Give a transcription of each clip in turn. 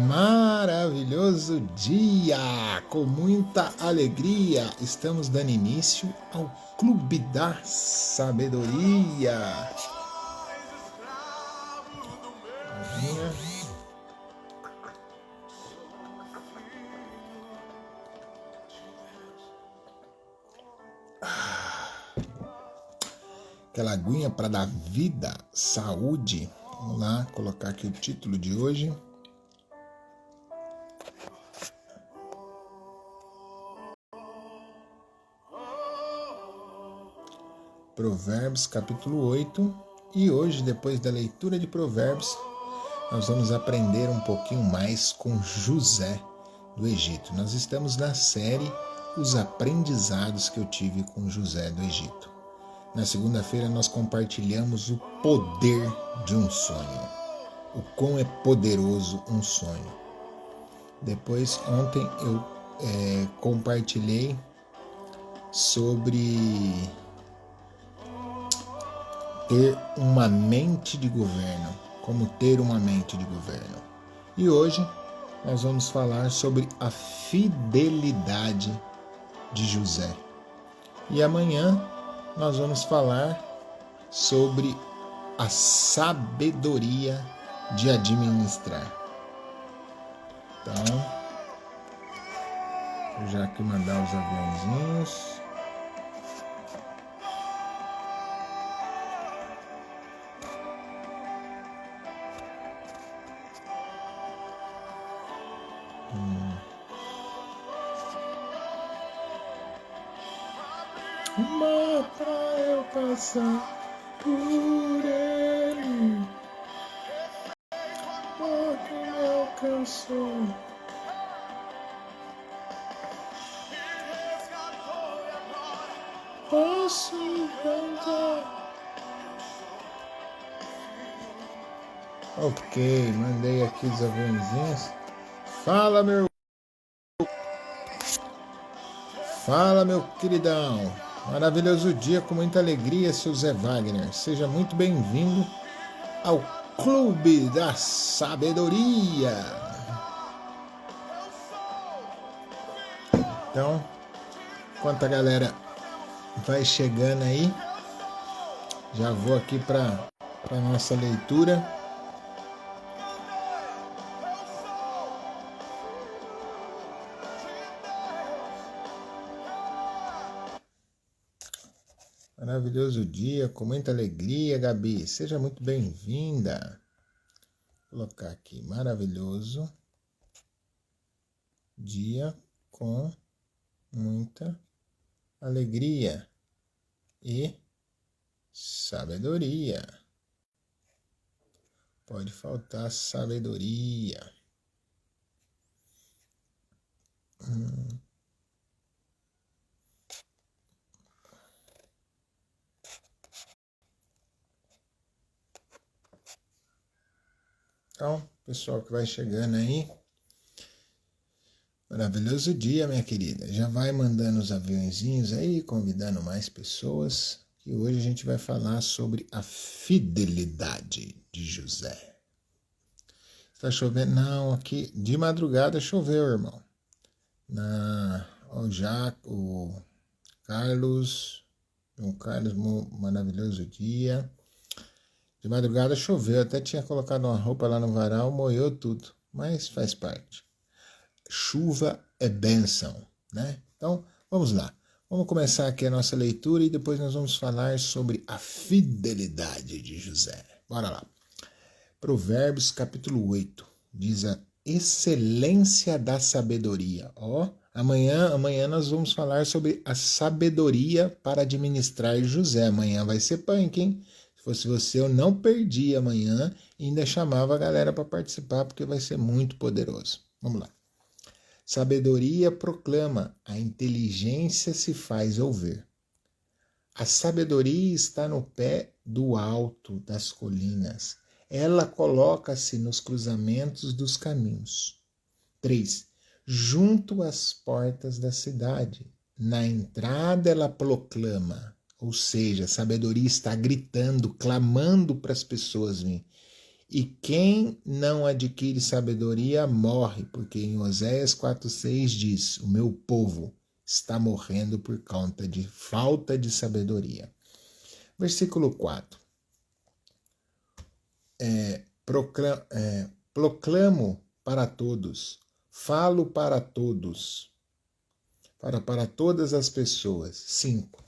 Maravilhoso dia! Com muita alegria, estamos dando início ao Clube da Sabedoria. Aquela aguinha para dar vida, saúde. Vamos lá, colocar aqui o título de hoje. Provérbios capítulo 8. E hoje, depois da leitura de Provérbios, nós vamos aprender um pouquinho mais com José do Egito. Nós estamos na série Os Aprendizados que eu tive com José do Egito. Na segunda-feira nós compartilhamos o poder de um sonho. O quão é poderoso um sonho. Depois, ontem eu compartilhei sobre ter uma mente de governo. Como ter uma mente de governo. E hoje nós vamos falar sobre a fidelidade de José. E amanhã nós vamos falar sobre a sabedoria de administrar. Então, vou já aqui mandar os aviãozinhos. Uma pra eu passar por ele, porque me alcançou. Posso cantar. Ok, mandei aqui os aviãozinhos. Fala, meu queridão. Maravilhoso dia, com muita alegria, seu Zé Wagner. Seja muito bem-vindo ao Clube da Sabedoria. Então, enquanto a galera vai chegando aí, já vou aqui para a nossa leitura. Maravilhoso dia, com muita alegria, Gabi. Seja muito bem-vinda. Vou colocar aqui, maravilhoso dia com muita alegria e sabedoria. Pode faltar sabedoria. Então, pessoal que vai chegando aí, maravilhoso dia, minha querida. Já vai mandando os aviãozinhos aí, convidando mais pessoas, que hoje a gente vai falar sobre a fidelidade de José. Está chovendo? Não, aqui de madrugada choveu, irmão. O Carlos, maravilhoso dia. De madrugada choveu, até tinha colocado uma roupa lá no varal, molhou tudo, mas faz parte. Chuva é bênção, né? Então, vamos lá. Vamos começar aqui a nossa leitura e depois nós vamos falar sobre a fidelidade de José. Bora lá. Provérbios capítulo 8 diz a excelência da sabedoria. Amanhã nós vamos falar sobre a sabedoria para administrar José. Amanhã vai ser punk, hein? Se fosse você, eu não perdia amanhã e ainda chamava a galera para participar, porque vai ser muito poderoso. Vamos lá. Sabedoria proclama, a inteligência se faz ouvir. A sabedoria está no pé do alto das colinas. Ela coloca-se nos cruzamentos dos caminhos. 3. Junto às portas da cidade. Na entrada ela proclama. Ou seja, a sabedoria está gritando, clamando para as pessoas virem. E quem não adquire sabedoria morre, porque em Oséias 4,6 diz: o meu povo está morrendo por conta de falta de sabedoria. Versículo 4. Proclamo para todos, falo para todos, para todas as pessoas. 5.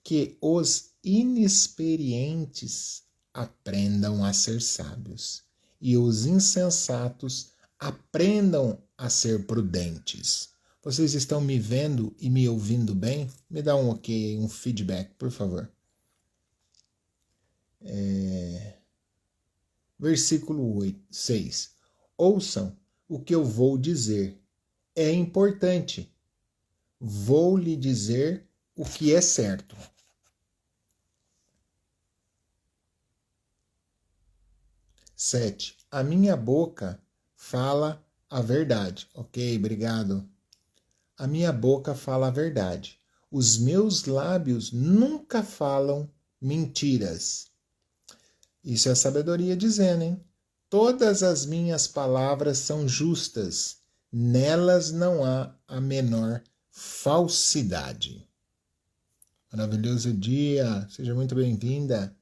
Que os inexperientes aprendam a ser sábios e os insensatos aprendam a ser prudentes. Vocês estão me vendo e me ouvindo bem? Me dá um ok, um feedback, por favor. Versículo 6. Ouçam o que eu vou dizer. É importante. Vou lhe dizer o que é certo. 7. A minha boca fala a verdade. Ok, obrigado. A minha boca fala a verdade. Os meus lábios nunca falam mentiras. Isso é sabedoria dizendo, hein? Todas as minhas palavras são justas. Nelas não há a menor falsidade. Maravilhoso dia. Seja muito bem-vinda.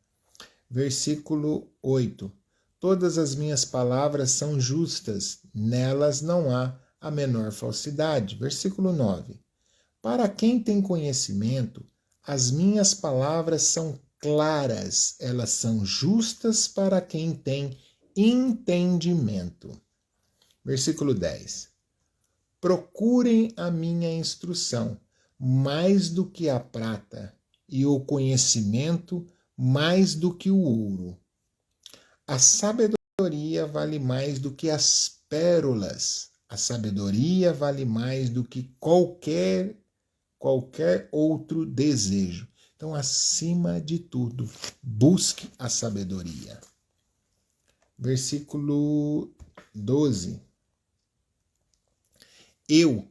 Versículo 8. Todas as minhas palavras são justas, nelas não há a menor falsidade. Versículo 9. Para quem tem conhecimento, as minhas palavras são claras, elas são justas para quem tem entendimento. Versículo 10. Procurem a minha instrução mais do que a prata, e o conhecimento mais do que o ouro. A sabedoria vale mais do que as pérolas. A sabedoria vale mais do que qualquer outro desejo. Então, acima de tudo, busque a sabedoria. Versículo 12. Eu,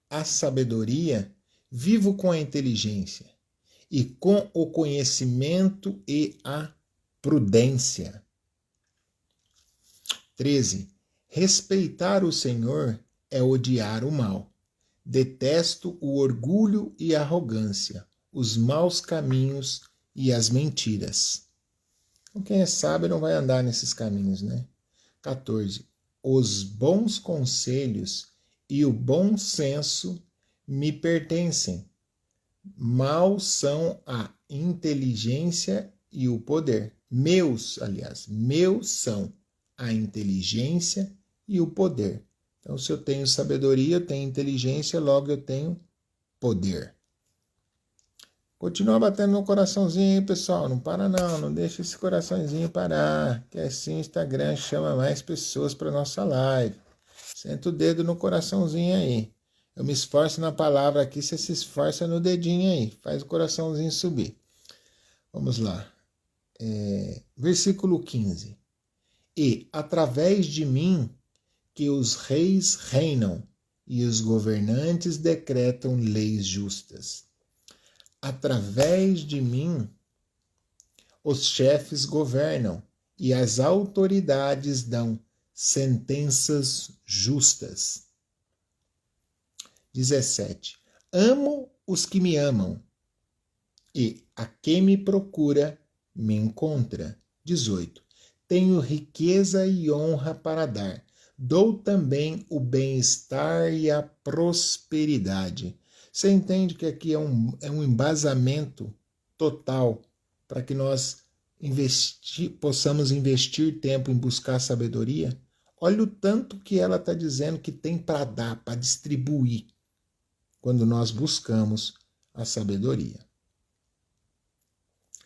a sabedoria, vivo com a inteligência e com o conhecimento e a prudência. 13. Respeitar o Senhor é odiar o mal. Detesto o orgulho e a arrogância, os maus caminhos e as mentiras. Então, quem é sábio não vai andar nesses caminhos, né? 14. Os bons conselhos e o bom senso me pertencem. Maus são a inteligência e o poder. Meus são a inteligência e o poder. Então, se eu tenho sabedoria, eu tenho inteligência, logo eu tenho poder. Continua batendo no coraçãozinho, pessoal. Não para não deixa esse coraçãozinho parar, que assim o Instagram chama mais pessoas para nossa live. Senta o dedo no coraçãozinho aí. Eu me esforço na palavra aqui, você se esforça no dedinho aí. Faz o coraçãozinho subir. Vamos lá. Versículo 15. E através de mim que os reis reinam e os governantes decretam leis justas. Através de mim os chefes governam e as autoridades dão sentenças justas. 17. Amo os que me amam e a quem me procura me encontra. 18. Tenho riqueza e honra para dar. Dou também o bem-estar e a prosperidade. Você entende que aqui é um embasamento total para que nós possamos investir tempo em buscar sabedoria? Olha o tanto que ela está dizendo que tem para dar, para distribuir, quando nós buscamos a sabedoria.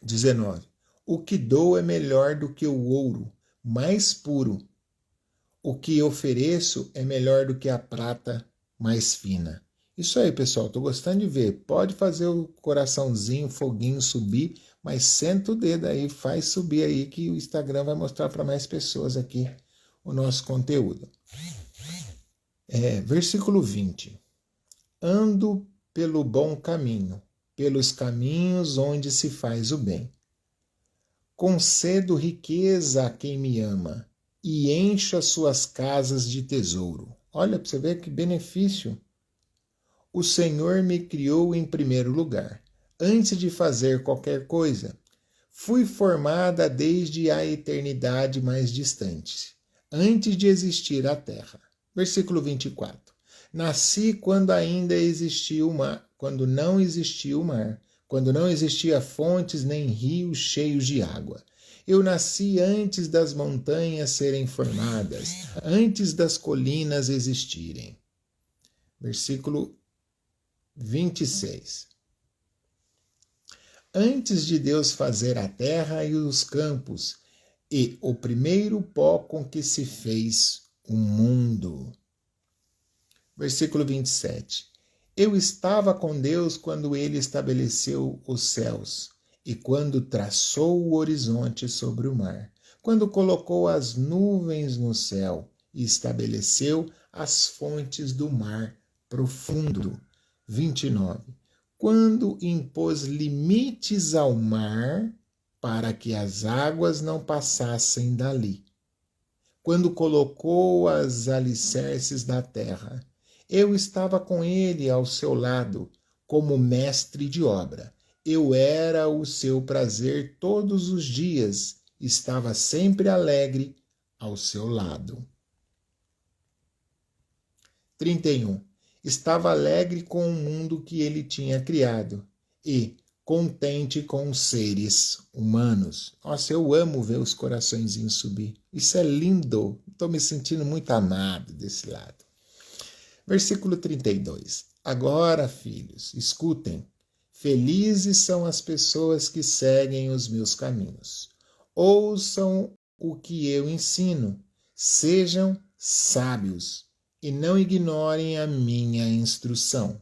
19. O que dou é melhor do que o ouro, mais puro. O que ofereço é melhor do que a prata mais fina. Isso aí, pessoal, estou gostando de ver. Pode fazer o coraçãozinho, o foguinho subir, mas senta o dedo aí, faz subir aí que o Instagram vai mostrar para mais pessoas aqui o nosso conteúdo. Versículo 20. Ando pelo bom caminho, pelos caminhos onde se faz o bem. Concedo riqueza a quem me ama e encha suas casas de tesouro. Olha, para você ver que benefício. O Senhor me criou em primeiro lugar, antes de fazer qualquer coisa. Fui formada desde a eternidade mais distante, antes de existir a terra. Versículo 24. Nasci quando ainda existia o mar, quando não existia o mar, quando não existia fontes nem rios cheios de água. Eu nasci antes das montanhas serem formadas, antes das colinas existirem. Versículo 26. Antes de Deus fazer a terra e os campos, e o primeiro pó com que se fez o mundo. Versículo 27. Eu estava com Deus quando ele estabeleceu os céus e quando traçou o horizonte sobre o mar, quando colocou as nuvens no céu e estabeleceu as fontes do mar profundo. 29. Quando impôs limites ao mar para que as águas não passassem dali. Quando colocou as alicerces da terra, eu estava com ele ao seu lado, como mestre de obra. Eu era o seu prazer todos os dias, estava sempre alegre ao seu lado. 31. Estava alegre com o mundo que ele tinha criado e contente com os seres humanos. Nossa, eu amo ver os coraçõezinhos subir. Isso é lindo. Estou me sentindo muito amado desse lado. Versículo 32. Agora, filhos, escutem. Felizes são as pessoas que seguem os meus caminhos. Ouçam o que eu ensino. Sejam sábios e não ignorem a minha instrução.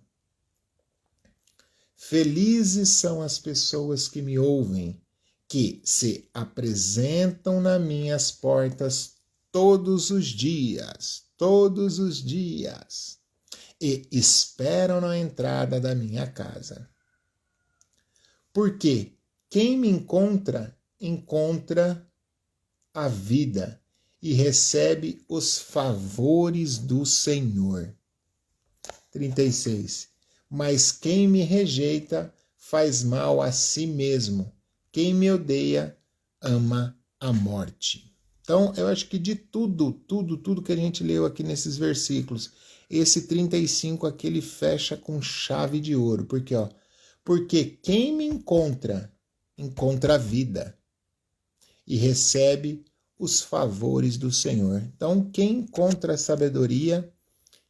Felizes são as pessoas que me ouvem, que se apresentam nas minhas portas todos os dias, e esperam na entrada da minha casa. Porque quem me encontra, encontra a vida e recebe os favores do Senhor. 36. Mas quem me rejeita faz mal a si mesmo. Quem me odeia ama a morte. Então, eu acho que de tudo que a gente leu aqui nesses versículos, esse 35 aqui ele fecha com chave de ouro. Porque quem me encontra, encontra a vida e recebe os favores do Senhor. Então, quem encontra a sabedoria,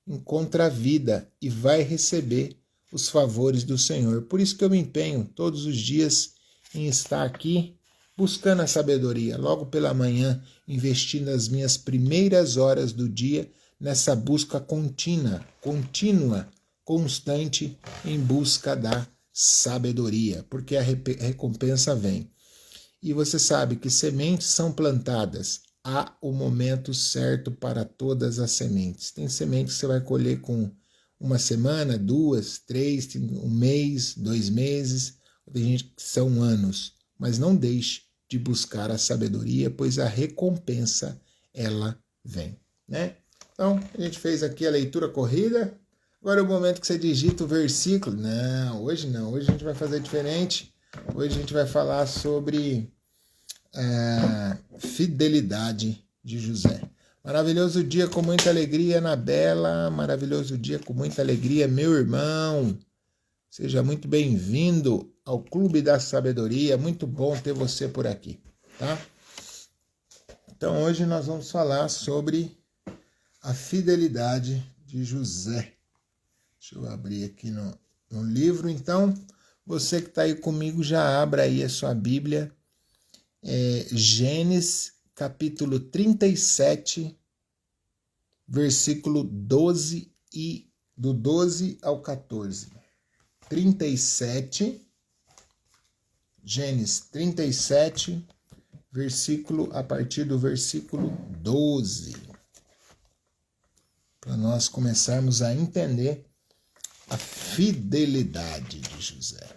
encontra a vida e vai receber os favores do Senhor. Por isso que eu me empenho todos os dias em estar aqui buscando a sabedoria. Logo pela manhã, investindo as minhas primeiras horas do dia nessa busca contínua, constante em busca da sabedoria, porque a recompensa vem. E você sabe que sementes são plantadas. Há o momento certo para todas as sementes. Tem sementes que você vai colher com uma semana, 2, 3, um mês, 2 meses. Tem gente que são anos. Mas não deixe de buscar a sabedoria, pois a recompensa, ela vem. Né? Então, a gente fez aqui a leitura corrida. Agora é o momento que você digita o versículo. Não. Hoje a gente vai fazer diferente. Hoje a gente vai falar sobre a fidelidade de José. Maravilhoso dia com muita alegria, Anabela. Maravilhoso dia com muita alegria, meu irmão. Seja muito bem-vindo ao Clube da Sabedoria. Muito bom ter você por aqui, tá? Então hoje nós vamos falar sobre a fidelidade de José. Deixa eu abrir aqui no livro. Então, você que está aí comigo, já abra aí a sua Bíblia. Gênesis, capítulo 37, versículo 12 e do 12 ao 14. 37, Gênesis 37, a partir do versículo 12. Para nós começarmos a entender a fidelidade de José.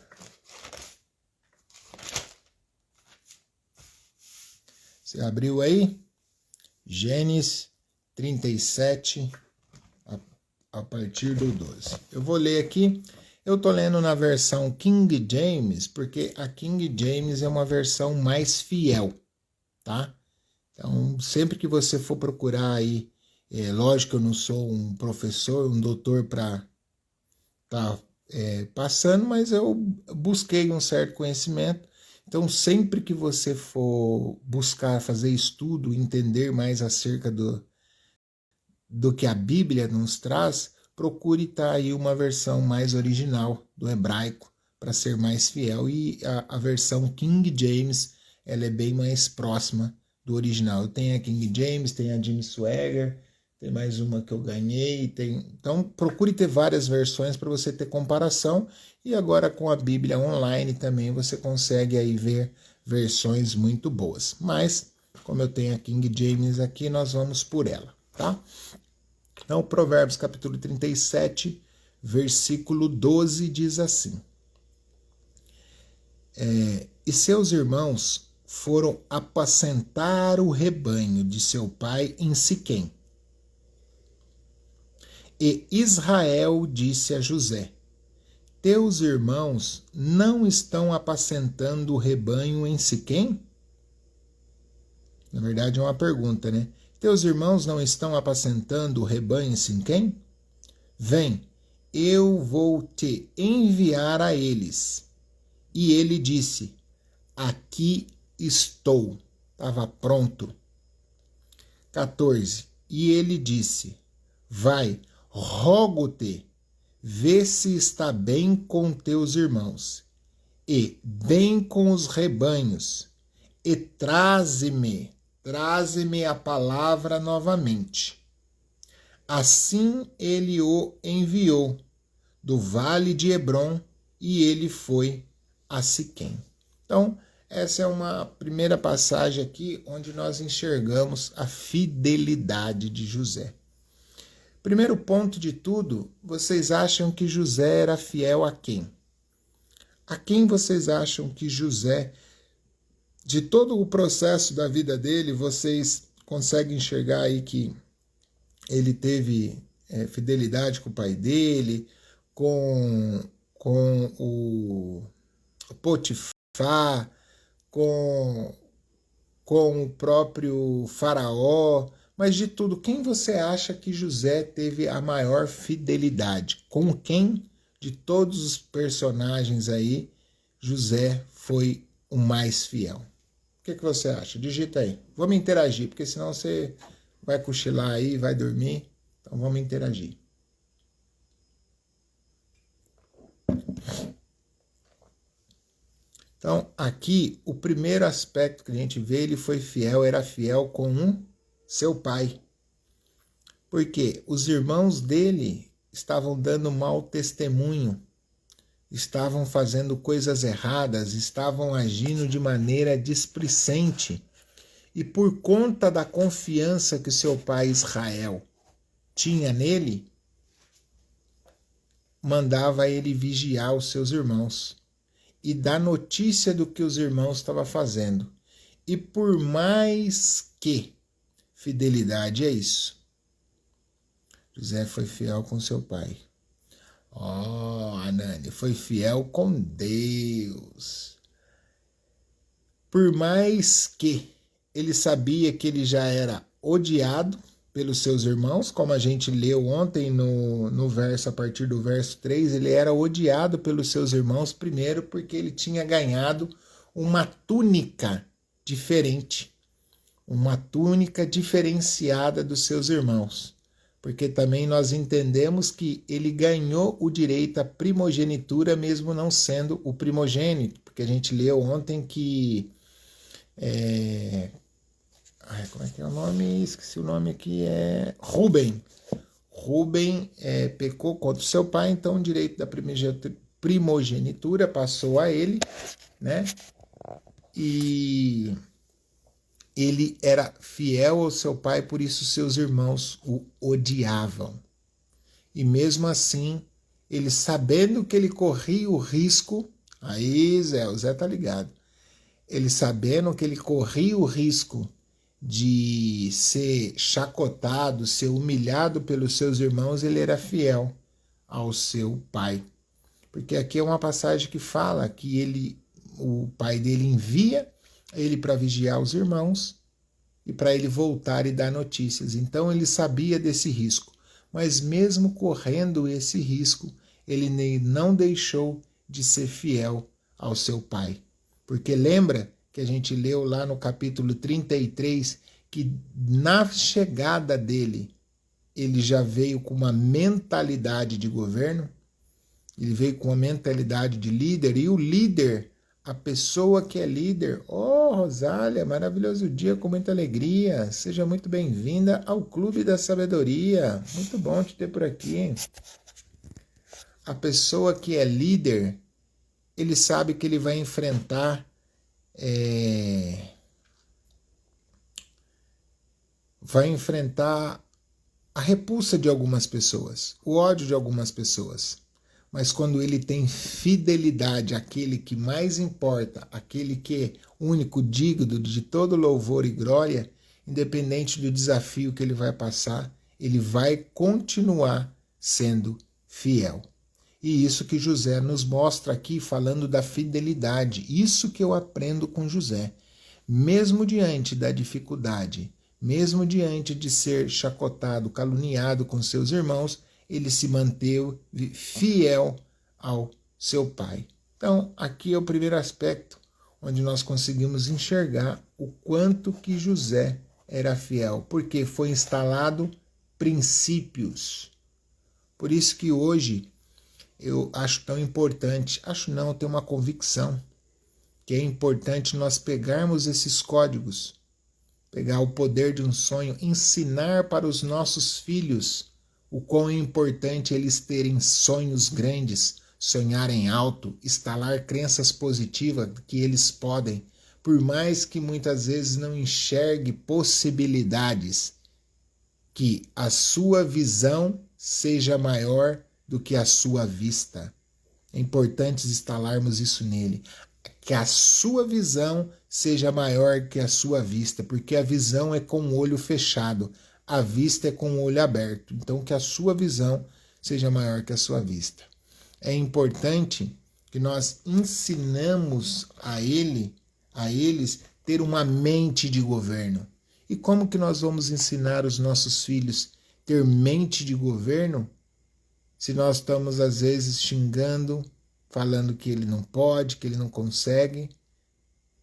Você abriu aí? Gênesis 37, a partir do 12. Eu vou ler aqui, eu estou lendo na versão King James, porque a King James é uma versão mais fiel, tá? Então, sempre que você for procurar aí, lógico que eu não sou um professor, um doutor para estar passando, mas eu busquei um certo conhecimento. Então, sempre que você for buscar fazer estudo, entender mais acerca do que a Bíblia nos traz, procure estar aí uma versão mais original do hebraico para ser mais fiel. E a versão King James, ela é bem mais próxima do original. Tem a King James, tem a Jim Swagger, tem mais uma que eu ganhei. Então, procure ter várias versões para você ter comparação. E agora com a Bíblia online também você consegue aí ver versões muito boas. Mas, como eu tenho a King James aqui, nós vamos por ela, tá? Então, Provérbios capítulo 37, versículo 12 diz assim: E seus irmãos foram apacentar o rebanho de seu pai em Siquém. E Israel disse a José: Teus irmãos não estão apacentando o rebanho em Siquém? Na verdade é uma pergunta, né? Teus irmãos não estão apacentando o rebanho em Siquém? Vem, eu vou te enviar a eles. E ele disse: Aqui estou. Estava pronto. 14. E ele disse: Vai, rogo-te, vê se está bem com teus irmãos, e bem com os rebanhos, e traze-me a palavra novamente. Assim ele o enviou do vale de Hebrom, e ele foi a Siquém. Então, essa é uma primeira passagem aqui onde nós enxergamos a fidelidade de José. Primeiro ponto de tudo, vocês acham que José era fiel a quem? A quem vocês acham que José, de todo o processo da vida dele, vocês conseguem enxergar aí que ele teve fidelidade com o pai dele, com o Potifar, com o próprio Faraó, mas de tudo, quem você acha que José teve a maior fidelidade? Com quem de todos os personagens aí, José foi o mais fiel? O que você acha? Digita aí. Vamos interagir, porque senão você vai cochilar aí, vai dormir. Então vamos interagir. Então, aqui, o primeiro aspecto que a gente vê, ele foi fiel, era fiel com seu pai. Porque os irmãos dele estavam dando mau testemunho, estavam fazendo coisas erradas, estavam agindo de maneira displicente. E por conta da confiança que seu pai Israel tinha nele, mandava ele vigiar os seus irmãos e dar notícia do que os irmãos estavam fazendo. E por mais que fidelidade é isso, José foi fiel com seu pai. Anani, foi fiel com Deus. Por mais que ele sabia que ele já era odiado pelos seus irmãos, como a gente leu ontem no verso, a partir do verso 3, ele era odiado pelos seus irmãos, primeiro porque ele tinha ganhado uma túnica diferente, uma túnica diferenciada dos seus irmãos. Porque também nós entendemos que ele ganhou o direito à primogenitura, mesmo não sendo o primogênito, porque a gente leu ontem que como é que é o nome? Esqueci o nome aqui, Rubem. Rubem pecou contra o seu pai, então o direito da primogenitura passou a ele, né? E ele era fiel ao seu pai, por isso seus irmãos o odiavam. E mesmo assim, ele sabendo que ele corria o risco, aí o Zé tá ligado, ele sabendo que ele corria o risco de ser chacotado, ser humilhado pelos seus irmãos, ele era fiel ao seu pai. Porque aqui é uma passagem que fala que o pai dele envia ele para vigiar os irmãos e para ele voltar e dar notícias. Então ele sabia desse risco, mas mesmo correndo esse risco, ele não deixou de ser fiel ao seu pai. Porque lembra que a gente leu lá no capítulo 33 que na chegada dele, ele já veio com uma mentalidade de governo, ele veio com uma mentalidade de líder, e o líder, a pessoa que é líder, Rosália, maravilhoso dia, com muita alegria, seja muito bem-vinda ao Clube da Sabedoria, muito bom te ter por aqui. A pessoa que é líder, ele sabe que ele vai enfrentar a repulsa de algumas pessoas, o ódio de algumas pessoas. Mas quando ele tem fidelidade àquele que mais importa, aquele que é único, digno de todo louvor e glória, independente do desafio que ele vai passar, ele vai continuar sendo fiel. E isso que José nos mostra aqui, falando da fidelidade. Isso que eu aprendo com José. Mesmo diante da dificuldade, mesmo diante de ser chacotado, caluniado com seus irmãos, ele se manteve fiel ao seu pai. Então, aqui é o primeiro aspecto, onde nós conseguimos enxergar o quanto que José era fiel, porque foi instalado princípios. Por isso que hoje eu acho tão importante, eu tenho uma convicção, que é importante nós pegarmos esses códigos, pegar o poder de um sonho, ensinar para os nossos filhos o quão é importante eles terem sonhos grandes, sonharem alto, instalar crenças positivas que eles podem, por mais que muitas vezes não enxergue possibilidades, que a sua visão seja maior do que a sua vista. É importante instalarmos isso nele. Que a sua visão seja maior que a sua vista, porque a visão é com o olho fechado, a vista é com o olho aberto. Então, que a sua visão seja maior que a sua vista. É importante que nós ensinamos a eles ter uma mente de governo. E como que nós vamos ensinar os nossos filhos ter mente de governo se nós estamos às vezes xingando, falando que ele não pode, que ele não consegue?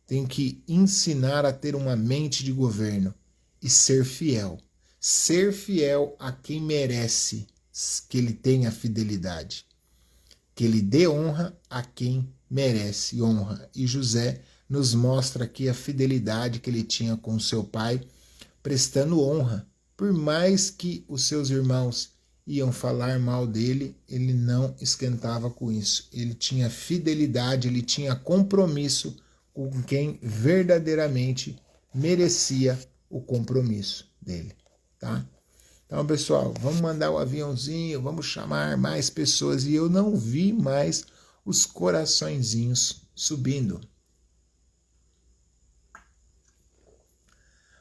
Tem que ensinar a ter uma mente de governo e ser fiel. Ser fiel a quem merece que ele tenha fidelidade. Que ele dê honra a quem merece honra. E José nos mostra aqui a fidelidade que ele tinha com seu pai, prestando honra. Por mais que os seus irmãos iam falar mal dele, ele não esquentava com isso. Ele tinha fidelidade, ele tinha compromisso com quem verdadeiramente merecia o compromisso dele, tá? Então, pessoal, vamos mandar o aviãozinho, vamos chamar mais pessoas. E eu não vi mais os coraçõezinhos subindo.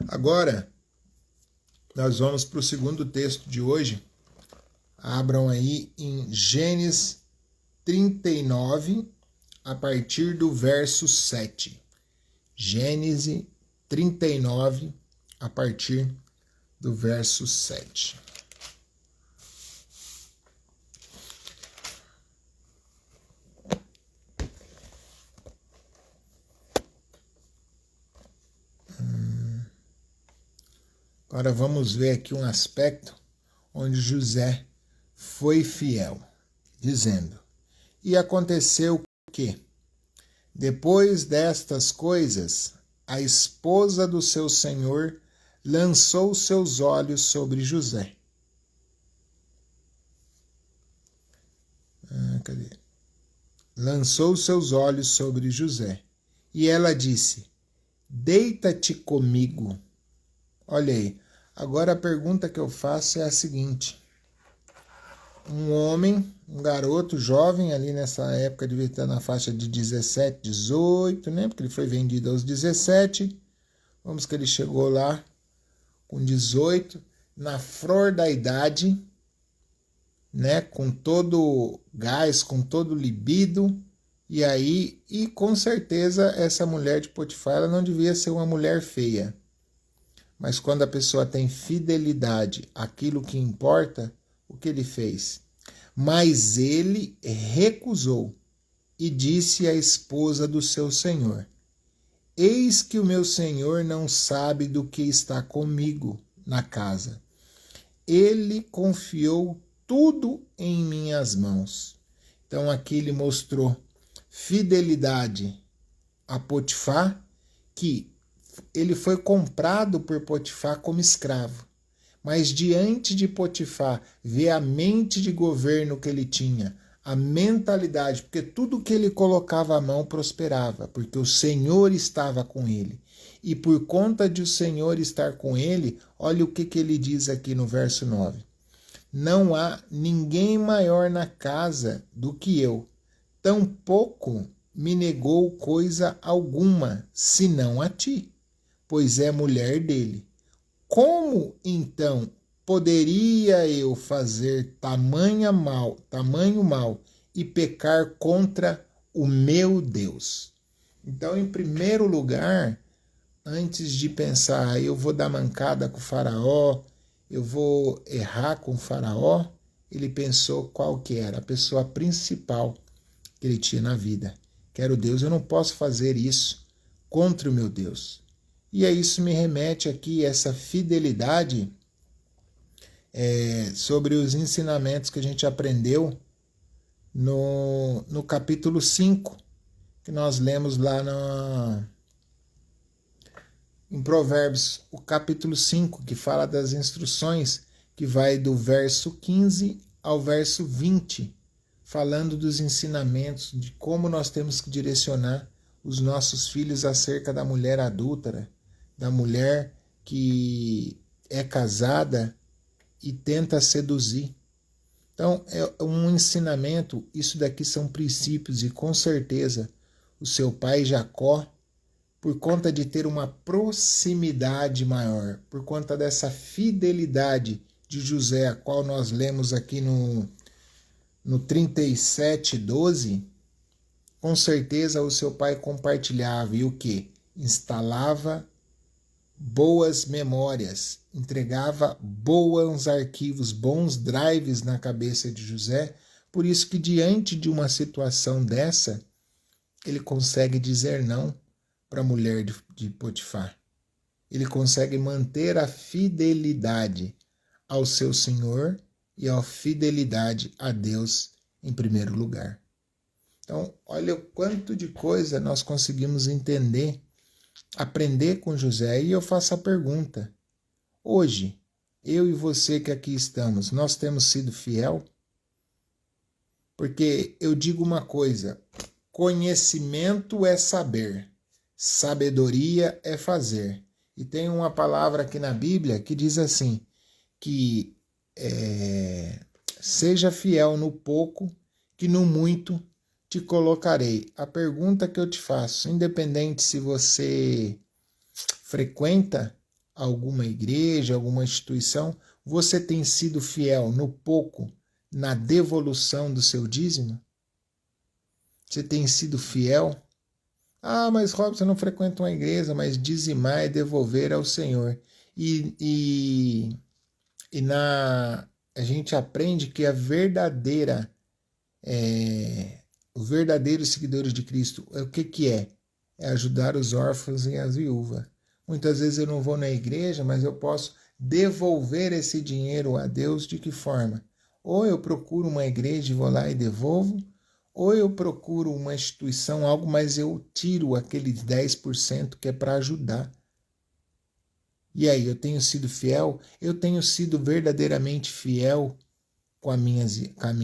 Agora, nós vamos para o segundo texto de hoje. Abram aí em Gênesis 39, a partir do verso 7. Gênesis 39, a partir do verso 7. Agora vamos ver aqui um aspecto onde José foi fiel, dizendo: E aconteceu que, depois destas coisas, a esposa do seu senhor lançou seus olhos sobre José. Lançou seus olhos sobre José. E ela disse: Deita-te comigo. Olha aí. Agora a pergunta que eu faço é a seguinte. Um homem, um garoto jovem, ali nessa época devia estar na faixa de 17, 18, né? Porque ele foi vendido aos 17. Vamos que ele chegou lá com 18, na flor da idade, né, com todo gás, com todo libido, e com certeza essa mulher de Potifar, ela não devia ser uma mulher feia. Mas quando a pessoa tem fidelidade àquilo que importa, o que ele fez? Mas ele recusou e disse à esposa do seu senhor: eis que o meu senhor não sabe do que está comigo na casa. Ele confiou tudo em minhas mãos. Então aqui ele mostrou fidelidade a Potifar, que ele foi comprado por Potifar como escravo. Mas diante de Potifar, ver a mente de governo que ele tinha, a mentalidade, porque tudo que ele colocava a mão prosperava, porque o Senhor estava com ele. E por conta de o Senhor estar com ele, olha o que ele diz aqui no verso 9. Não há ninguém maior na casa do que eu, tampouco me negou coisa alguma, senão a ti, pois é mulher dele. Como então poderia eu fazer tamanho mal e pecar contra o meu Deus? Então, em primeiro lugar, antes de pensar, eu vou dar mancada com o faraó, eu vou errar com o faraó, ele pensou qual que era a pessoa principal que ele tinha na vida. Quero Deus, eu não posso fazer isso contra o meu Deus. E a isso me remete aqui essa fidelidade sobre os ensinamentos que a gente aprendeu no capítulo 5, que nós lemos lá em Provérbios, o capítulo 5, que fala das instruções, que vai do verso 15 ao verso 20, falando dos ensinamentos, de como nós temos que direcionar os nossos filhos acerca da mulher adúltera, da mulher que é casada e tenta seduzir. Então, é um ensinamento, isso daqui são princípios, e com certeza o seu pai Jacó, por conta de ter uma proximidade maior, por conta dessa fidelidade de José, a qual nós lemos aqui no 37:12, com certeza o seu pai compartilhava e o que? Instalava boas memórias, entregava bons arquivos, bons drives na cabeça de José. Por isso que diante de uma situação dessa, ele consegue dizer não para a mulher de Potifar. Ele consegue manter a fidelidade ao seu Senhor e a fidelidade a Deus em primeiro lugar. Então, olha o quanto de coisa nós conseguimos entender, aprender com José. E eu faço a pergunta: hoje, eu e você que aqui estamos, nós temos sido fiel? Porque eu digo uma coisa: conhecimento é saber, sabedoria é fazer. E tem uma palavra aqui na Bíblia que diz assim, que seja fiel no pouco, que no muito te colocarei. A pergunta que eu te faço, independente se você frequenta alguma igreja, alguma instituição, você tem sido fiel no pouco, na devolução do seu dízimo? Você tem sido fiel? Ah, mas Robson, não frequenta uma igreja, mas dizimar e devolver ao Senhor. A gente aprende que os verdadeiros seguidores de Cristo, o que é? É ajudar os órfãos e as viúvas. Muitas vezes eu não vou na igreja, mas eu posso devolver esse dinheiro a Deus de que forma? Ou eu procuro uma igreja e vou lá e devolvo, ou eu procuro uma instituição, algo, mas eu tiro aqueles 10% que é para ajudar. E aí, eu tenho sido fiel? Eu tenho sido verdadeiramente fiel com a minha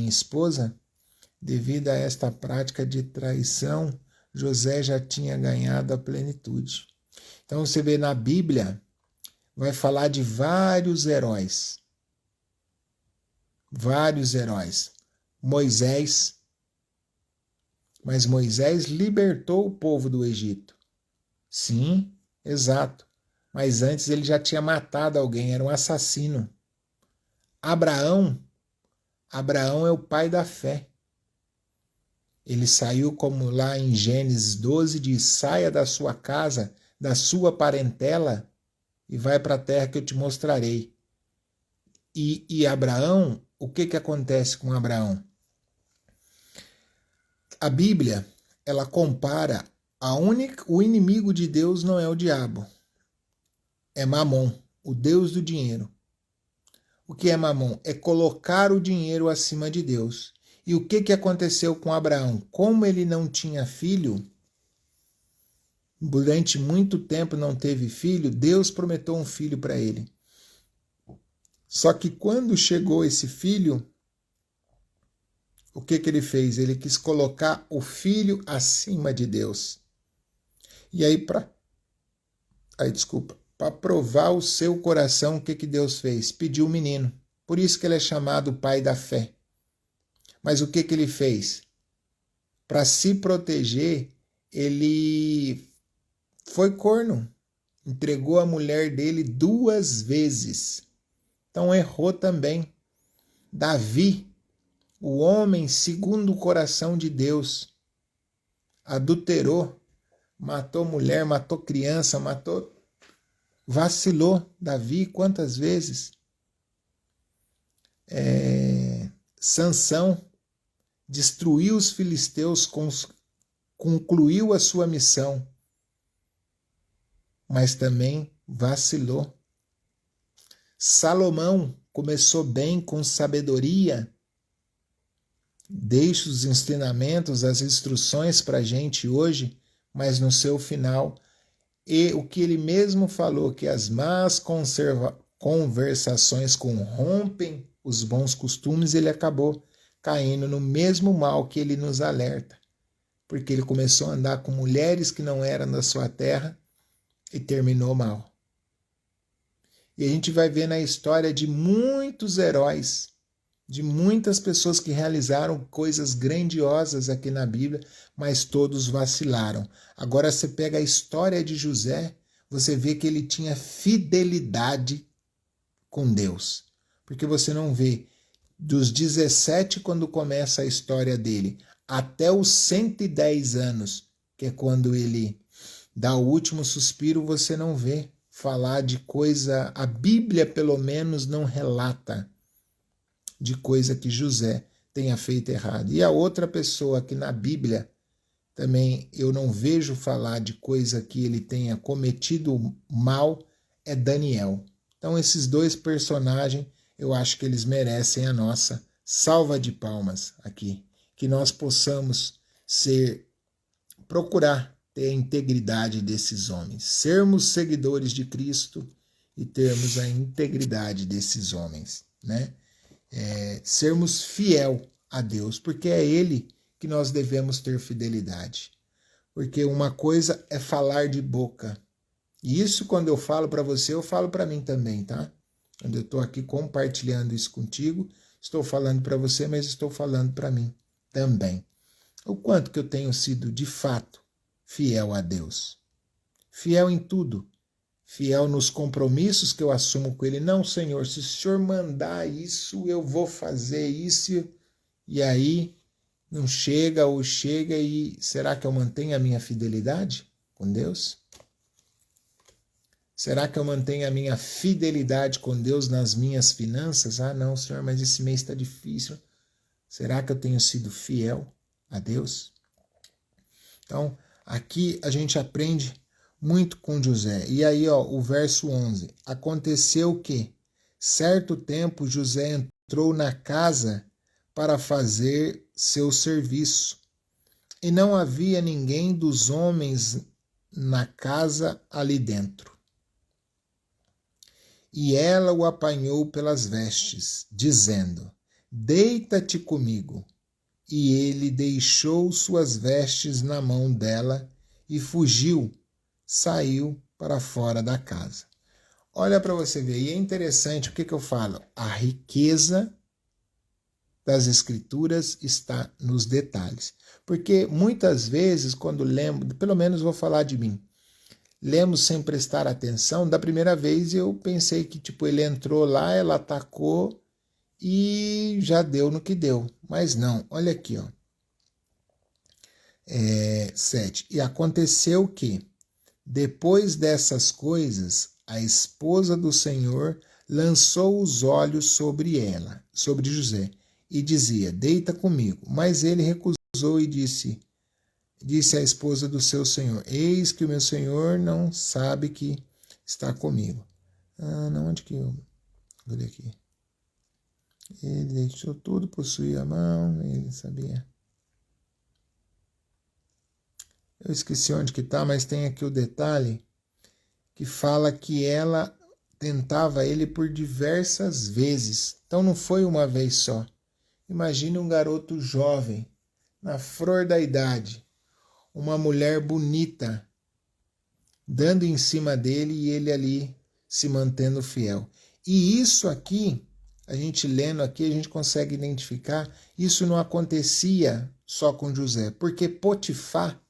esposa? Devido a esta prática de traição, José já tinha ganhado a plenitude. Então você vê na Bíblia, vai falar de vários heróis. Vários heróis. Moisés. Mas Moisés libertou o povo do Egito. Sim, exato. mas antes ele já tinha matado alguém, era um assassino. Abraão é o pai da fé. Ele saiu, como lá em Gênesis 12 diz, saia da sua casa, da sua parentela e vai para a terra que eu te mostrarei. E Abraão, o que acontece com Abraão? A Bíblia, ela compara o inimigo de Deus não é o diabo, é Mamon, o Deus do dinheiro. O que é Mamon? É colocar o dinheiro acima de Deus. E o que aconteceu com Abraão? Como ele não tinha filho, durante muito tempo não teve filho, Deus prometeu um filho para ele. Só que quando chegou esse filho, o que ele fez? Ele quis colocar o filho acima de Deus. E aí, para provar o seu coração, o que Deus fez? Pediu o menino. Por isso que ele é chamado pai da fé. Mas o que ele fez? Para se proteger, ele foi corno. Entregou a mulher dele 2 vezes. Então errou também. Davi, o homem segundo o coração de Deus, adulterou, matou mulher, matou criança, vacilou. Davi quantas vezes? Sansão destruiu os filisteus, concluiu a sua missão, mas também vacilou. Salomão começou bem, com sabedoria, deixa os ensinamentos, as instruções para a gente hoje, mas no seu final, e o que ele mesmo falou, que as más conversações corrompem os bons costumes, ele acabou caindo no mesmo mal que ele nos alerta, porque ele começou a andar com mulheres que não eram da sua terra e terminou mal. E a gente vai ver na história de muitos heróis, de muitas pessoas que realizaram coisas grandiosas aqui na Bíblia, mas todos vacilaram. Agora você pega a história de José, você vê que ele tinha fidelidade com Deus, porque você não vê dos 17, quando começa a história dele, até os 110 anos, que é quando ele dá o último suspiro, você não vê falar de coisa, a Bíblia pelo menos não relata de coisa que José tenha feito errado. E a outra pessoa que na Bíblia também eu não vejo falar de coisa que ele tenha cometido mal é Daniel. Então esses 2 personagens, eu acho que eles merecem a nossa salva de palmas aqui. Que nós possamos procurar ter a integridade desses homens. Sermos seguidores de Cristo e termos a integridade desses homens, né? Sermos fiel a Deus, porque é Ele que nós devemos ter fidelidade. Porque uma coisa é falar de boca. E isso, quando eu falo para você, eu falo para mim também, tá? Quando eu estou aqui compartilhando isso contigo, estou falando para você, mas estou falando para mim também. O quanto que eu tenho sido, de fato, fiel a Deus. Fiel em tudo. Fiel nos compromissos que eu assumo com Ele. Não, Senhor, se o Senhor mandar isso, eu vou fazer isso. E aí, não chega ou chega e será que eu mantenho a minha fidelidade com Deus? Será que eu mantenho a minha fidelidade com Deus nas minhas finanças? Ah, não, Senhor, mas esse mês está difícil. Será que eu tenho sido fiel a Deus? Então, aqui a gente aprende muito com José. E aí, o verso 11. Aconteceu que, certo tempo, José entrou na casa para fazer seu serviço. E não havia ninguém dos homens na casa ali dentro. E ela o apanhou pelas vestes, dizendo: deita-te comigo. E ele deixou suas vestes na mão dela e fugiu, saiu para fora da casa. Olha para você ver, e é interessante o que eu falo, a riqueza das escrituras está nos detalhes. Porque muitas vezes, quando lembro, pelo menos vou falar de mim, lemos sem prestar atenção. Da primeira vez eu pensei que tipo ele entrou lá, ela atacou e já deu no que deu. Mas não, olha aqui, ó. 7. E aconteceu que, depois dessas coisas, a esposa do Senhor lançou os olhos sobre ela, sobre José, e dizia: deita comigo. Mas ele recusou e disse à esposa do seu senhor: eis que o meu senhor não sabe que está comigo. Não, onde que eu... Olha aqui. Ele deixou tudo, possuía a mão, ele sabia. Eu esqueci onde que está, mas tem aqui o detalhe que fala que ela tentava ele por diversas vezes. Então não foi uma vez só. Imagine um garoto jovem, na flor da idade, uma mulher bonita, dando em cima dele e ele ali se mantendo fiel. E isso aqui, a gente lendo aqui, a gente consegue identificar, isso não acontecia só com José, porque Potifar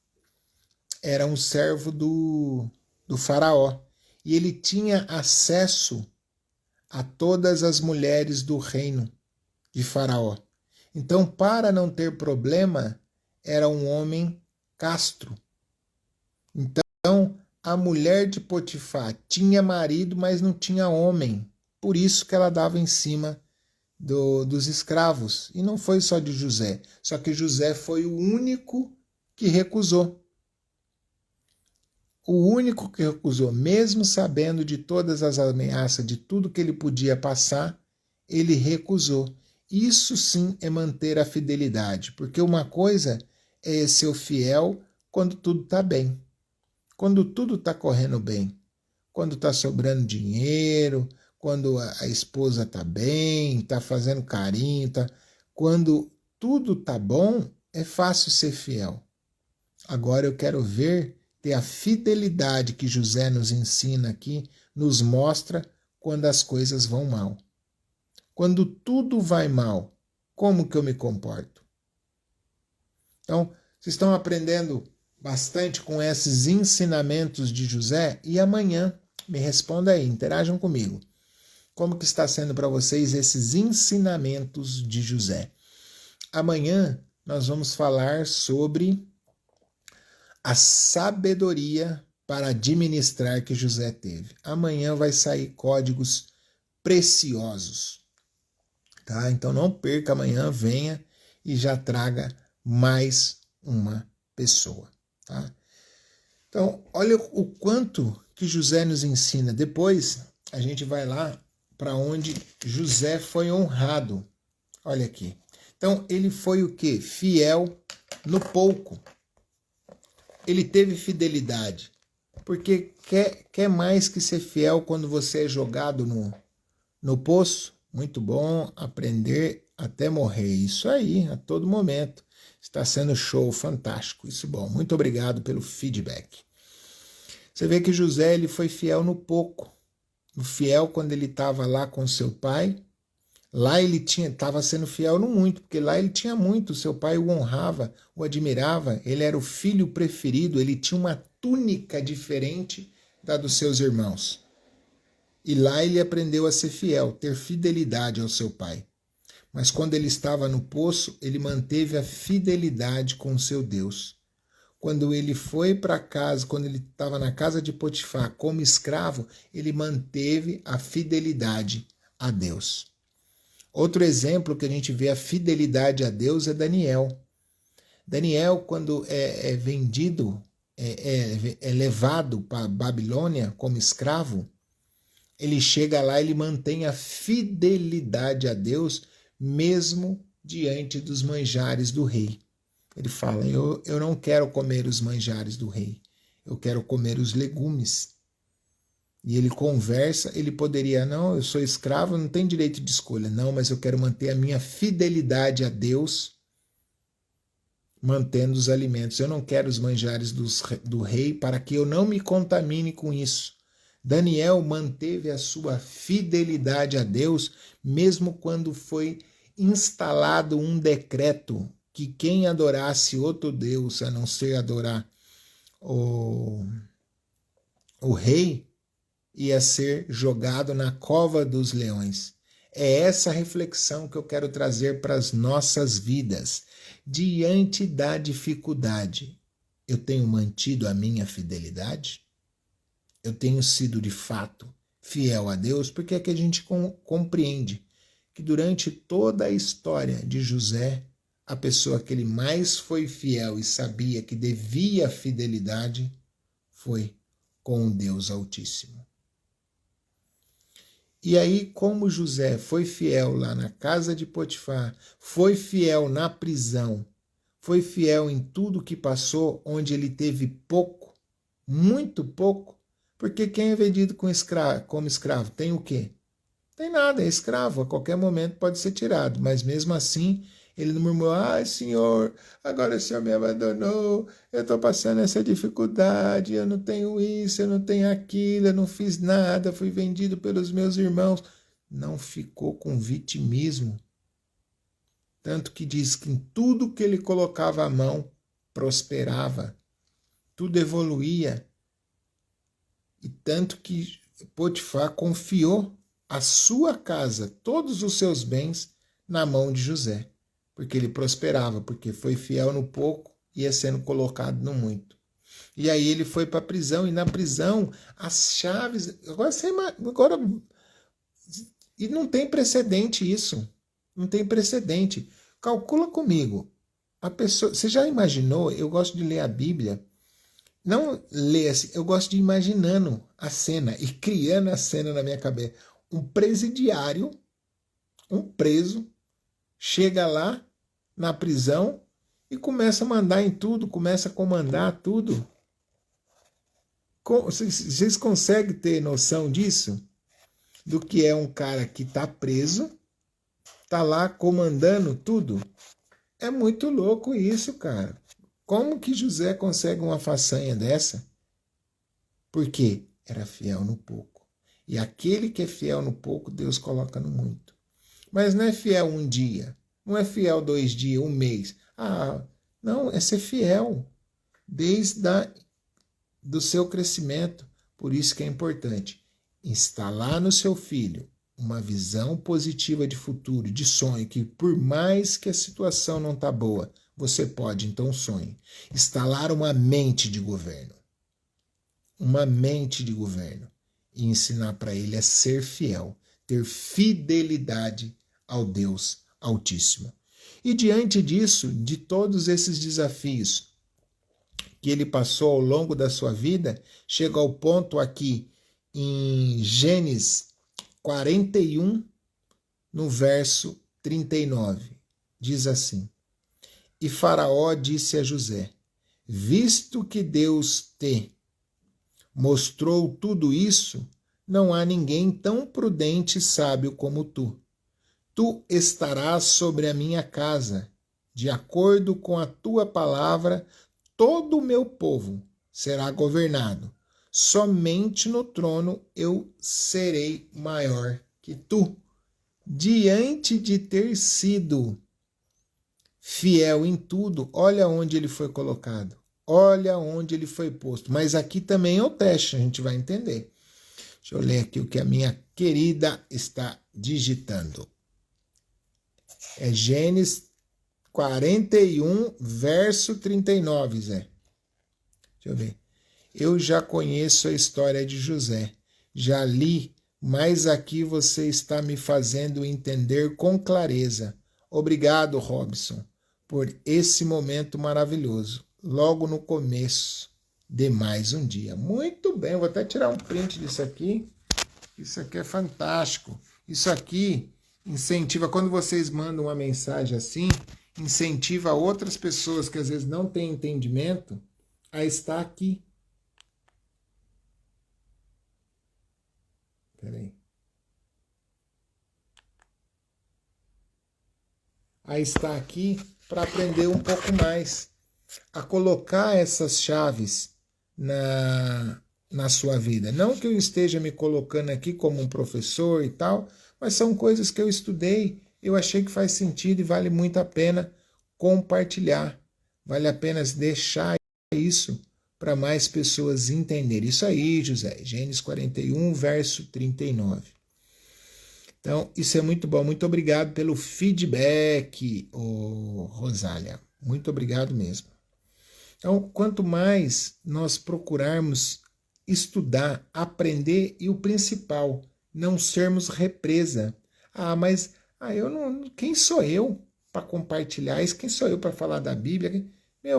era um servo do faraó e ele tinha acesso a todas as mulheres do reino de faraó. Então, para não ter problema, era um homem castro. Então, a mulher de Potifar tinha marido, mas não tinha homem. Por isso que ela dava em cima dos escravos. E não foi só de José. Só que José foi o único que recusou. O único que recusou, mesmo sabendo de todas as ameaças, de tudo que ele podia passar, ele recusou. Isso sim é manter a fidelidade, porque uma coisa é ser fiel quando tudo está bem, quando tudo está correndo bem, quando está sobrando dinheiro, quando a esposa está bem, está fazendo carinho, quando tudo está bom, é fácil ser fiel. Agora eu quero ver ter a fidelidade que José nos ensina aqui, nos mostra quando as coisas vão mal. Quando tudo vai mal, como que eu me comporto? Então, vocês estão aprendendo bastante com esses ensinamentos de José? E amanhã, me responda aí, interajam comigo. Como que está sendo para vocês esses ensinamentos de José? Amanhã nós vamos falar sobre a sabedoria para administrar que José teve. Amanhã vai sair códigos preciosos, tá? Então não perca amanhã, venha e já traga mais uma pessoa, tá? Então, olha o quanto que José nos ensina. Depois a gente vai lá para onde José foi honrado. Olha aqui. Então, ele foi o quê? Fiel no pouco. Ele teve fidelidade, porque quer mais que ser fiel quando você é jogado no poço? Muito bom, aprender até morrer. Isso aí, a todo momento. Está sendo show, fantástico. Isso bom. Muito obrigado pelo feedback. Você vê que José ele foi fiel no pouco. Fiel quando ele estava lá com seu pai. Lá ele estava sendo fiel no muito, porque lá ele tinha muito, seu pai o honrava, o admirava, ele era o filho preferido, ele tinha uma túnica diferente da dos seus irmãos. E lá ele aprendeu a ser fiel, ter fidelidade ao seu pai. Mas quando ele estava no poço, ele manteve a fidelidade com o seu Deus. Quando ele foi para casa, quando ele estava na casa de Potifar como escravo, ele manteve a fidelidade a Deus. Outro exemplo que a gente vê a fidelidade a Deus é Daniel. Daniel, quando é vendido, é levado para Babilônia como escravo, ele chega lá, ele mantém a fidelidade a Deus, mesmo diante dos manjares do rei. Ele fala, eu não quero comer os manjares do rei, eu quero comer os legumes. E ele conversa, ele poderia, não, eu sou escravo, não tenho direito de escolha. Não, mas eu quero manter a minha fidelidade a Deus, mantendo os alimentos. Eu não quero os manjares do rei para que eu não me contamine com isso. Daniel manteve a sua fidelidade a Deus, mesmo quando foi instalado um decreto que quem adorasse outro Deus, a não ser adorar o rei ia ser jogado na cova dos leões. É essa reflexão que eu quero trazer para as nossas vidas. Diante da dificuldade, eu tenho mantido a minha fidelidade? Eu tenho sido de fato fiel a Deus? Porque é que a gente compreende que durante toda a história de José, a pessoa que ele mais foi fiel e sabia que devia fidelidade foi com o Deus Altíssimo. E aí, como José foi fiel lá na casa de Potifar, foi fiel na prisão, foi fiel em tudo que passou, onde ele teve pouco, muito pouco, porque quem é vendido como escravo tem o quê? Tem nada, é escravo, a qualquer momento pode ser tirado, mas mesmo assim ele não murmurou: ai Senhor, agora o Senhor me abandonou, eu estou passando essa dificuldade, eu não tenho isso, eu não tenho aquilo, eu não fiz nada, fui vendido pelos meus irmãos. Não ficou com vitimismo. Tanto que diz que em tudo que ele colocava a mão, prosperava, tudo evoluía. E tanto que Potifar confiou a sua casa, todos os seus bens, na mão de José. Porque ele prosperava, porque foi fiel no pouco e ia sendo colocado no muito. E aí ele foi para a prisão, e na prisão as chaves... Agora, e não tem precedente isso. Não tem precedente. Calcula comigo. A pessoa, você já imaginou? Eu gosto de ler a Bíblia. Não ler assim, eu gosto de ir imaginando a cena e criando a cena na minha cabeça. Um presidiário, um preso, chega lá na prisão e começa a mandar em tudo, começa a comandar tudo. Vocês conseguem ter noção disso? Do que é um cara que está preso, está lá comandando tudo? É muito louco isso, cara. Como que José consegue uma façanha dessa? Porque era fiel no pouco. E aquele que é fiel no pouco, Deus coloca no muito. Mas não é fiel um dia, não é fiel 2 dias, um mês. Não, é ser fiel desde do seu crescimento. Por isso que é importante instalar no seu filho uma visão positiva de futuro, de sonho, que por mais que a situação não está boa, você pode, então sonhe. Instalar uma mente de governo. Uma mente de governo. E ensinar para ele a ser fiel, ter fidelidade ao Deus Altíssimo. E diante disso, de todos esses desafios que ele passou ao longo da sua vida, chega ao ponto aqui em Gênesis 41, no verso 39. Diz assim: E Faraó disse a José: Visto que Deus te mostrou tudo isso, não há ninguém tão prudente e sábio como tu. Tu estarás sobre a minha casa, de acordo com a tua palavra, todo o meu povo será governado. Somente no trono eu serei maior que tu. Diante de ter sido fiel em tudo, olha onde ele foi colocado. Olha onde ele foi posto. Mas aqui também é o teste, a gente vai entender. Deixa eu ler aqui o que a minha querida está digitando. É Gênesis 41, verso 39, Zé. Deixa eu ver. Eu já conheço a história de José. Já li, mas aqui você está me fazendo entender com clareza. Obrigado, Robson, por esse momento maravilhoso. Logo no começo de mais um dia. Muito bem, vou até tirar um print disso aqui. Isso aqui é fantástico. Isso aqui incentiva, quando vocês mandam uma mensagem assim, incentiva outras pessoas que às vezes não têm entendimento a estar aqui. Peraí. A estar aqui para aprender um pouco mais, a colocar essas chaves na sua vida. Não que eu esteja me colocando aqui como um professor e tal, mas são coisas que eu estudei, eu achei que faz sentido e vale muito a pena compartilhar. Vale a pena deixar isso para mais pessoas entenderem. Isso aí, José, Gênesis 41, verso 39. Então, isso é muito bom. Muito obrigado pelo feedback, Rosália. Muito obrigado mesmo. Então, quanto mais nós procurarmos estudar, aprender e o principal, não sermos represa. Mas eu não. Quem sou eu para compartilhar isso? Quem sou eu para falar da Bíblia?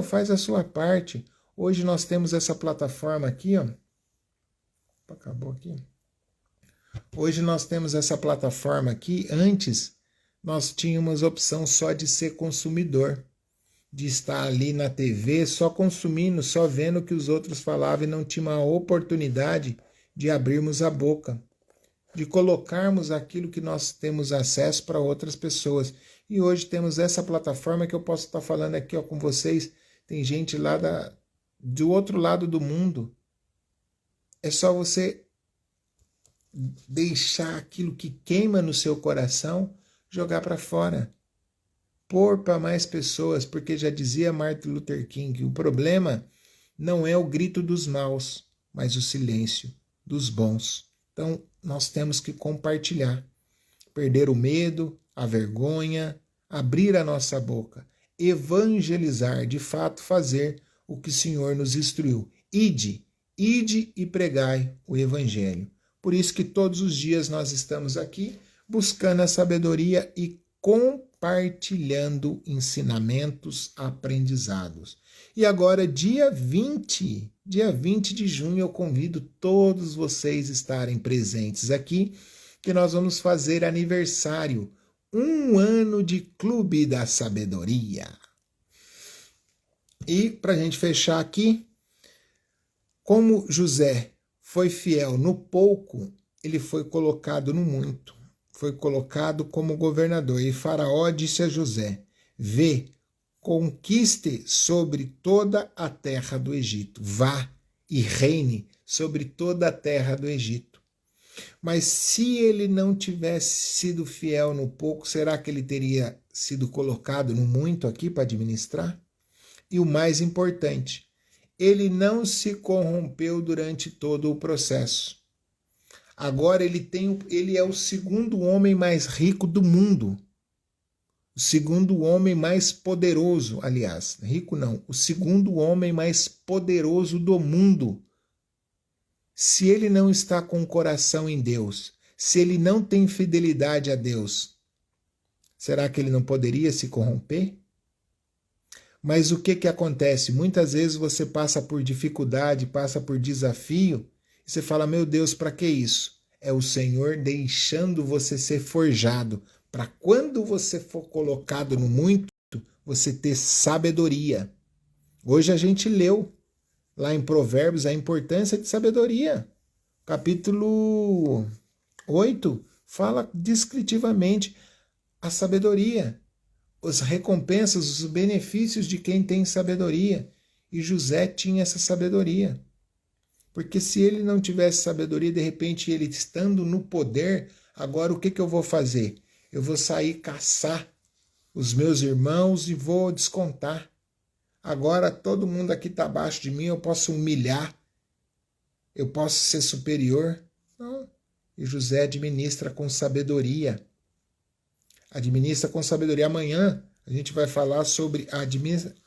Faz a sua parte. Hoje nós temos essa plataforma aqui, ó. Acabou aqui. Hoje nós temos essa plataforma aqui. Antes, nós tínhamos a opção só de ser consumidor, de estar ali na TV só consumindo, só vendo o que os outros falavam e não tinha uma oportunidade de abrirmos a boca, de colocarmos aquilo que nós temos acesso para outras pessoas. E hoje temos essa plataforma que eu posso estar falando aqui com vocês. Tem gente lá do outro lado do mundo. É só você deixar aquilo que queima no seu coração, jogar para fora. Pôr para mais pessoas, porque já dizia Martin Luther King, o problema não é o grito dos maus, mas o silêncio dos bons. Então, nós temos que compartilhar, perder o medo, a vergonha, abrir a nossa boca, evangelizar, de fato fazer o que o Senhor nos instruiu. Ide e pregai o evangelho. Por isso que todos os dias nós estamos aqui buscando a sabedoria e compartilhando ensinamentos, aprendizados. E agora, dia 20 de junho, eu convido todos vocês a estarem presentes aqui, que nós vamos fazer aniversário, 1 ano de Clube da Sabedoria. E, para a gente fechar aqui, como José foi fiel no pouco, ele foi colocado no muito. Foi colocado como governador. E Faraó disse a José: vê, conquiste sobre toda a terra do Egito. Vá e reine sobre toda a terra do Egito. Mas se ele não tivesse sido fiel no pouco, será que ele teria sido colocado no muito aqui para administrar? E o mais importante, ele não se corrompeu durante todo o processo. Agora ele é o segundo homem mais rico do mundo. O segundo homem mais poderoso, aliás, rico não, o segundo homem mais poderoso do mundo. Se ele não está com o coração em Deus, se ele não tem fidelidade a Deus, será que ele não poderia se corromper? Mas o que acontece? Muitas vezes você passa por dificuldade, passa por desafio, e você fala, meu Deus, para que isso? É o Senhor deixando você ser forjado, para quando você for colocado no muito, você ter sabedoria. Hoje a gente leu lá em Provérbios a importância de sabedoria. Capítulo 8 fala descritivamente a sabedoria, as recompensas, os benefícios de quem tem sabedoria. E José tinha essa sabedoria. Porque se ele não tivesse sabedoria, de repente ele estando no poder, agora o que eu vou fazer? Eu vou sair caçar os meus irmãos e vou descontar. Agora todo mundo aqui está abaixo de mim, eu posso humilhar, eu posso ser superior. Não. E José administra com sabedoria. Administra com sabedoria. Amanhã a gente vai falar sobre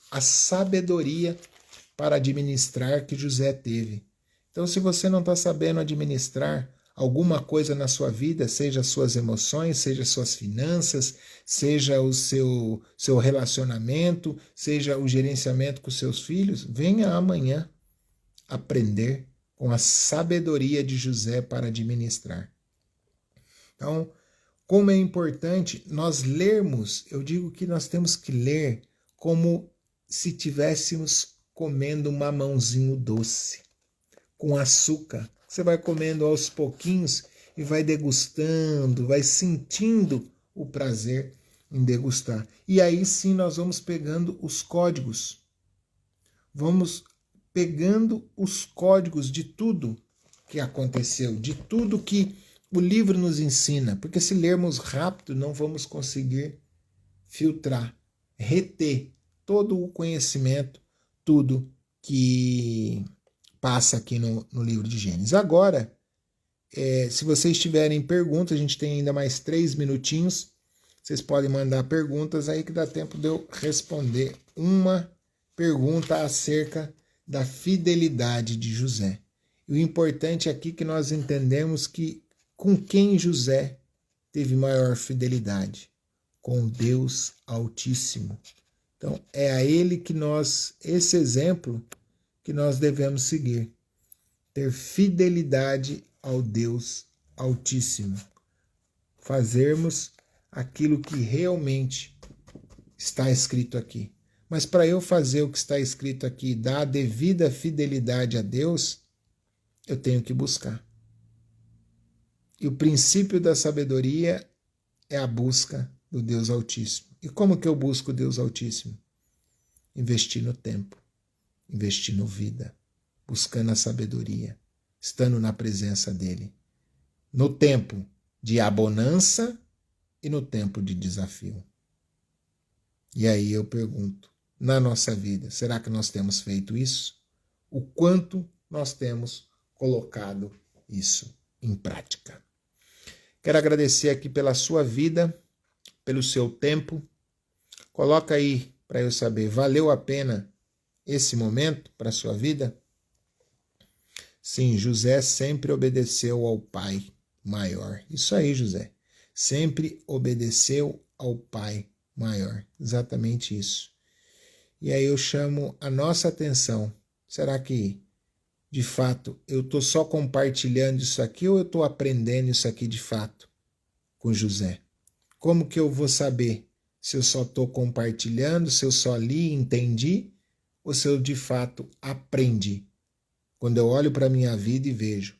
a sabedoria para administrar que José teve. Então, se você não está sabendo administrar alguma coisa na sua vida, seja as suas emoções, seja as suas finanças, seja o seu relacionamento, seja o gerenciamento com os seus filhos, venha amanhã aprender com a sabedoria de José para administrar. Então, como é importante nós lermos, eu digo que nós temos que ler como se tivéssemos comendo um mamãozinho doce, com açúcar. Você vai comendo aos pouquinhos e vai degustando, vai sentindo o prazer em degustar. E aí sim nós vamos pegando os códigos. Vamos pegando os códigos de tudo que aconteceu, de tudo que o livro nos ensina. Porque se lermos rápido, não vamos conseguir filtrar, reter todo o conhecimento, tudo que passa aqui no livro de Gênesis. Agora, se vocês tiverem perguntas, a gente tem ainda mais 3 minutinhos, vocês podem mandar perguntas aí que dá tempo de eu responder uma pergunta acerca da fidelidade de José. E o importante aqui é que nós entendemos que com quem José teve maior fidelidade? Com Deus Altíssimo. Então, é a ele que esse exemplo que nós devemos seguir. Ter fidelidade ao Deus Altíssimo. Fazermos aquilo que realmente está escrito aqui. Mas para eu fazer o que está escrito aqui, dar a devida fidelidade a Deus, eu tenho que buscar. E o princípio da sabedoria é a busca do Deus Altíssimo. E como que eu busco o Deus Altíssimo? Investindo tempo, investindo vida, buscando a sabedoria, estando na presença dele. No tempo de abonança e no tempo de desafio. E aí eu pergunto, na nossa vida, será que nós temos feito isso? O quanto nós temos colocado isso em prática? Quero agradecer aqui pela sua vida, pelo seu tempo. Coloca aí para eu saber, valeu a pena esse momento para a sua vida? Sim, José sempre obedeceu ao Pai maior. Isso aí, José. Sempre obedeceu ao Pai maior. Exatamente isso. E aí eu chamo a nossa atenção. Será que, de fato, eu estou só compartilhando isso aqui ou eu estou aprendendo isso aqui de fato com José? Como que eu vou saber se eu só estou compartilhando, se eu só li e entendi, ou se eu de fato aprendi? Quando eu olho para a minha vida e vejo,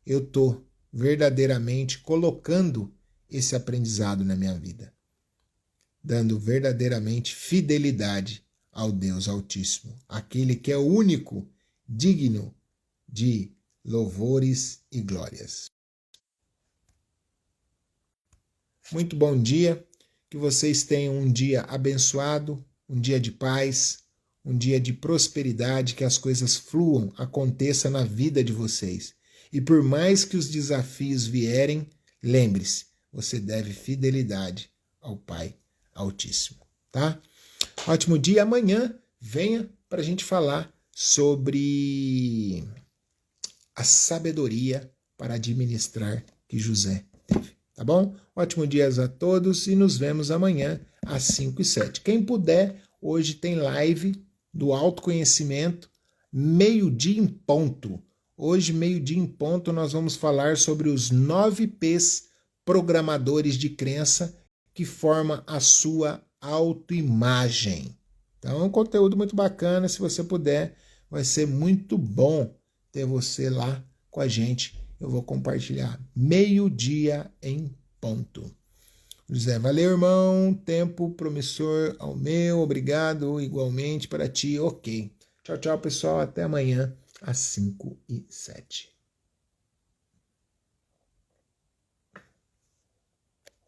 eu estou verdadeiramente colocando esse aprendizado na minha vida, dando verdadeiramente fidelidade ao Deus Altíssimo, aquele que é o único digno de louvores e glórias. Muito bom dia, que vocês tenham um dia abençoado, um dia de paz, um dia de prosperidade, que as coisas fluam, aconteça na vida de vocês. E por mais que os desafios vierem, lembre-se, você deve fidelidade ao Pai Altíssimo, tá? Ótimo dia, amanhã venha para a gente falar sobre a sabedoria para administrar que José teve, tá bom? Ótimo dia a todos e nos vemos amanhã às 5h07. Quem puder, hoje tem live do autoconhecimento, meio-dia em ponto. Hoje, meio-dia em ponto, nós vamos falar sobre os 9 P's programadores de crença que formam a sua autoimagem. Então é um conteúdo muito bacana, se você puder, vai ser muito bom ter você lá com a gente. Eu vou compartilhar meio-dia em ponto. José, valeu, irmão, tempo promissor ao meu, obrigado, igualmente para ti, ok. Tchau, tchau, pessoal, até amanhã às 5h07.